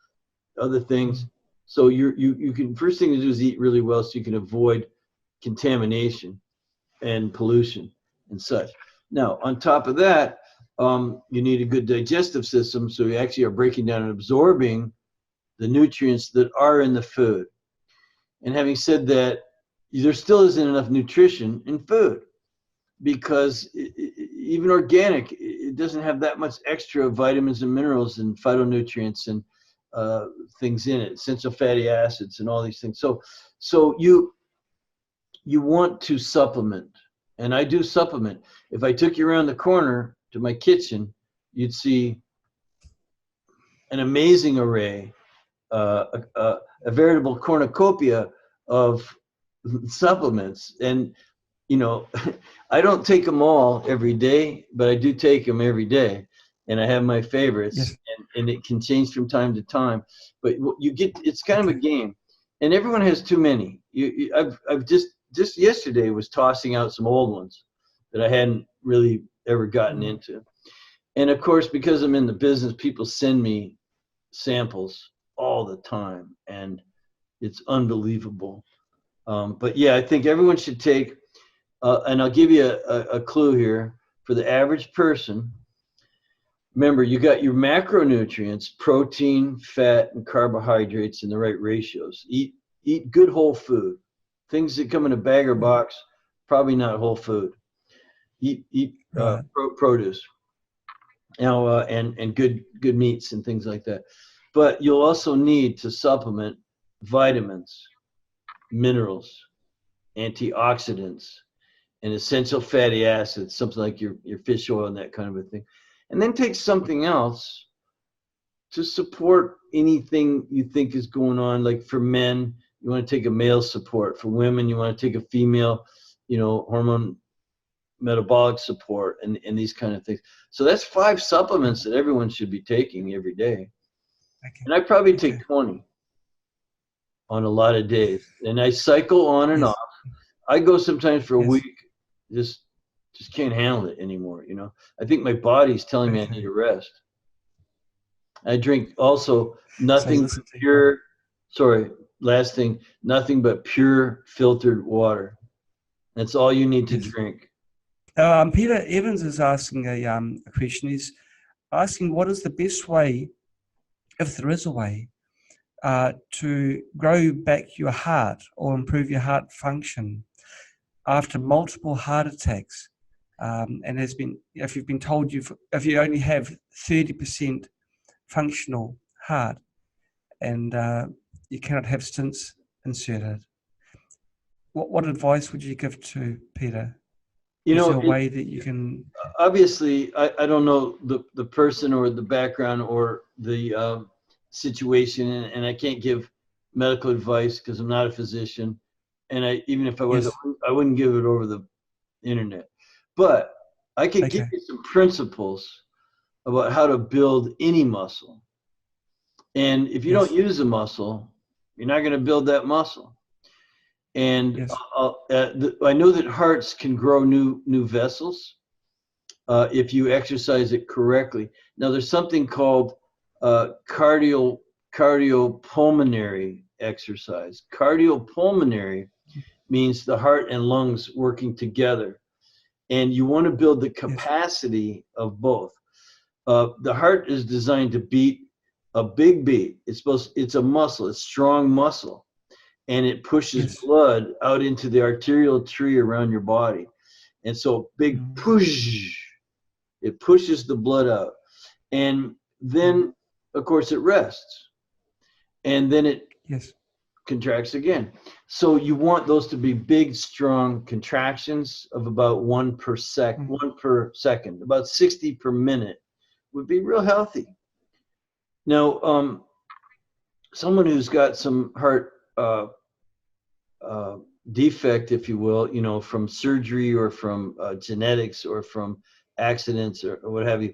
other things. So you can, first thing to do is eat really well so you can avoid contamination and pollution and such. Now, on top of that, you need a good digestive system, so you actually are breaking down and absorbing the nutrients that are in the food. And having said that, there still isn't enough nutrition in food, because even organic, it doesn't have that much extra vitamins and minerals and phytonutrients and things in it, essential fatty acids and all these things. So you want to supplement, and I do supplement. If I took you around the corner to my kitchen, you'd see an amazing array, a veritable cornucopia of supplements. And you know, I don't take them all every day, but I do take them every day, and I have my favorites. Yes. And it can change from time to time. But you get, it's kind of a game, and everyone has too many. I've just yesterday was tossing out some old ones that I hadn't really ever gotten into, and of course, because I'm in the business, people send me samples all the time, and it's unbelievable. But yeah, I think everyone should take. And I'll give you a clue here. For the average person, remember, you got your macronutrients, protein, fat, and carbohydrates in the right ratios. Eat good whole food. Things that come in a bag or box, probably not whole food. Eat produce. and good meats and things like that. But you'll also need to supplement vitamins, minerals, antioxidants, and essential fatty acids, something like your fish oil and that kind of a thing. And then take something else to support anything you think is going on. Like for men, you want to take a male support. For women, you want to take a female, hormone metabolic support and these kind of things. So that's 5 supplements that everyone should be taking every day. Okay. And I probably take 20 on a lot of days. And I cycle on and off. I go sometimes for a week, just can't handle it anymore. I think my body's telling me I need a rest. I drink also nothing but pure, last thing, nothing but pure filtered water. That's all you need to drink. Peter Evans is asking a question. He's asking, what is the best way, if there is a way, to grow back your heart or improve your heart function after multiple heart attacks? And if you've been told if you only have 30% functional heart and you cannot have stents inserted, what advice would you give to Peter? Is there a way that you can? Obviously, I don't know the person or the background or the situation, and I can't give medical advice because I'm not a physician, and even if I was, I wouldn't give it over the internet. But I could give you some principles about how to build any muscle. And if you don't use a muscle, you're not going to build that muscle. And I know that hearts can grow new vessels if you exercise it correctly. Now, there's something called cardiopulmonary exercise. Cardiopulmonary means the heart and lungs working together. And you want to build the capacity of both. The heart is designed to beat a big beat. It's a muscle, it's strong muscle. And it pushes blood out into the arterial tree around your body. And so big push, it pushes the blood out. And then, of course, it rests. And then it contracts again. So you want those to be big, strong contractions of about 1 per second, about 60 per minute would be real healthy. Now, someone who's got some heart defect, if you will, from surgery or from genetics or from accidents or what have you,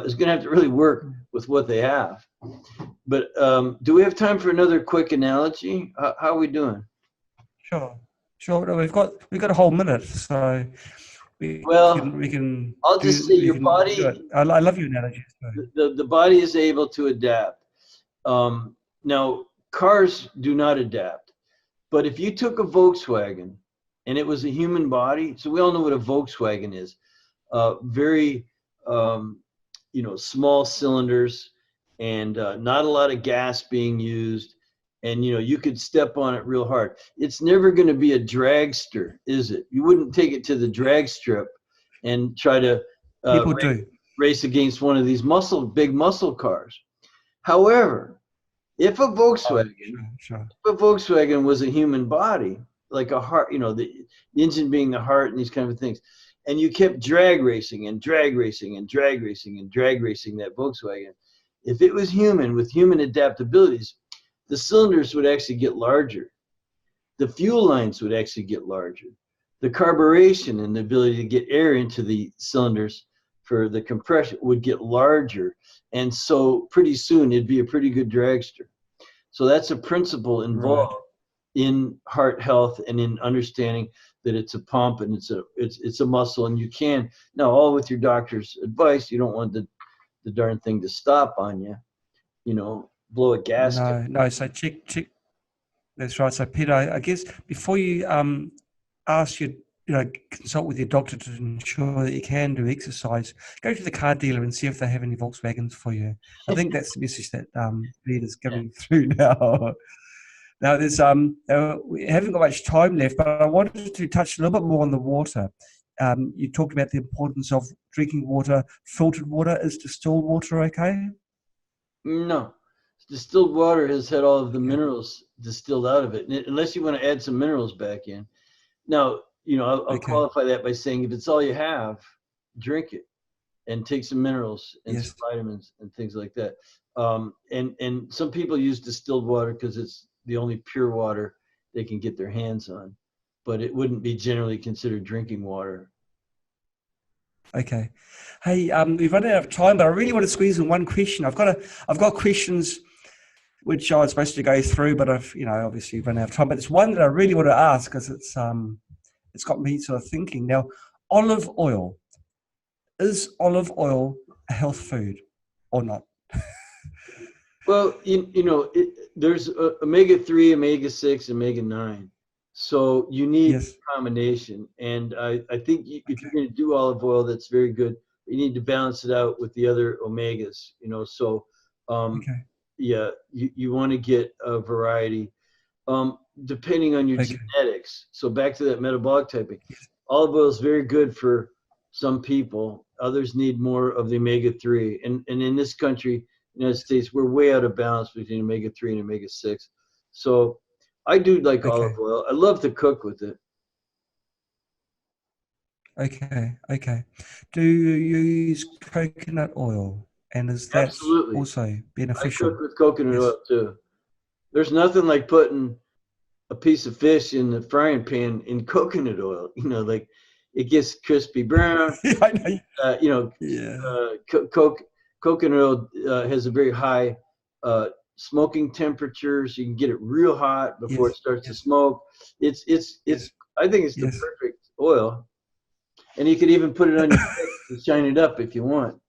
is going to have to really work with what they have. But do we have time for another quick analogy? How are we doing? Sure. No, we've got a whole minute, so we can. I'll just say your body. I love your analogy. The body is able to adapt. Now, cars do not adapt. But if you took a Volkswagen and it was a human body, so we all know what a Volkswagen is, very, small cylinders and not a lot of gas being used. And, you could step on it real hard. It's never going to be a dragster, is it? You wouldn't take it to the drag strip and try to race against one of these big muscle cars. However, if a Volkswagen was a human body, like a heart, the engine being the heart and these kind of things, and you kept drag racing and drag racing and drag racing and drag racing that Volkswagen, if it was human with human adaptabilities, the cylinders would actually get larger. The fuel lines would actually get larger. The carburation and the ability to get air into the cylinders for the compression would get larger. And so pretty soon it'd be a pretty good dragster. So that's a principle involved in heart health and in understanding that it's a pump and it's a muscle, and you can now, all with your doctor's advice. You don't want the darn thing to stop on you, blow a gasket. No. So check. That's right. So Peter, I guess before you ask your, consult with your doctor to ensure that you can do exercise, go to the car dealer and see if they have any Volkswagens for you. I think that's the message that Peter's coming through now. Now, there's we haven't got much time left, but I wanted to touch a little bit more on the water. You talked about the importance of drinking water, filtered water. Is distilled water okay? No, distilled water has had all of the minerals distilled out of it, unless you want to add some minerals back in. Now, I'll qualify that by saying if it's all you have, drink it and take some minerals and some vitamins and things like that. And some people use distilled water because it's the only pure water they can get their hands on, but it wouldn't be generally considered drinking water. Okay. Hey, we've run out of time, but I really want to squeeze in one question. I've got questions which I was supposed to go through, but I've obviously run out of time. But there's one that I really want to ask because it's got me sort of thinking. Now, olive oil. Is olive oil a health food or not? Well, there's omega-3, omega-6, omega-9. So you need a combination. And I think if you're going to do olive oil, that's very good. You need to balance it out with the other omegas, So, yeah, you want to get a variety depending on your genetics. So back to that metabolic typing. Olive oil is very good for some people. Others need more of the omega-3. And in this country, United States, we're way out of balance between omega-3 and omega-6. So I do like olive oil. I love to cook with it. Okay. Do you use coconut oil? And is that also beneficial? I cook with coconut oil too. There's nothing like putting a piece of fish in the frying pan in coconut oil. Like it gets crispy brown. Coconut oil has a very high smoking temperature, so you can get it real hot before it starts to smoke. It's I think it's the perfect oil, and you could even put it on your head to shine it up if you want.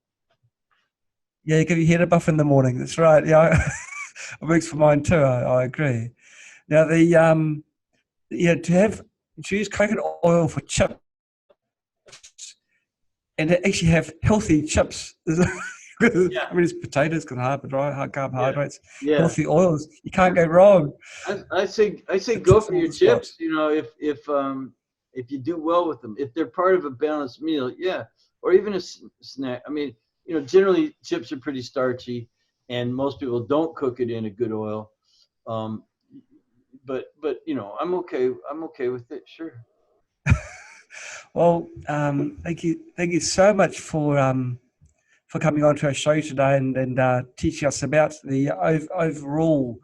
Yeah, you give your hair a buff in the morning. That's right. Yeah, it works for mine too. I agree. Now to use coconut oil for chips and to actually have healthy chips. I mean, it's potatoes, high carbohydrates, healthy oils. You can't go wrong. I say go for your chips. If you do well with them, if they're part of a balanced meal, or even a snack. I mean, generally chips are pretty starchy, and most people don't cook it in a good oil. But I'm okay with it. Sure. Well, thank you so much for coming on to our show today and teaching us about the overall,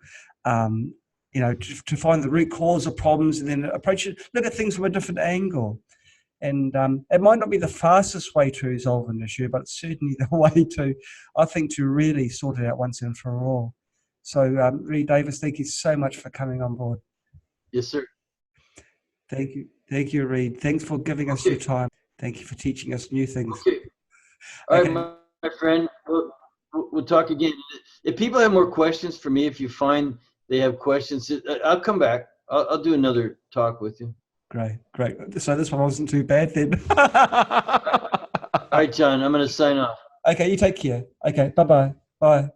to find the root cause of problems and then look at things from a different angle. And it might not be the fastest way to resolve an issue, but it's certainly the way to really sort it out once and for all. So, Reed Davis, thank you so much for coming on board. Yes, sir. Thank you, Reed. Thanks for giving us your time. Thank you for teaching us new things. Okay. All right, my friend. We'll talk again. If people have more questions for me, if you find they have questions, I'll come back. I'll do another talk with you. Great. So this one wasn't too bad then. All right, John. I'm going to sign off. Okay, you take care. Okay, bye-bye. Bye.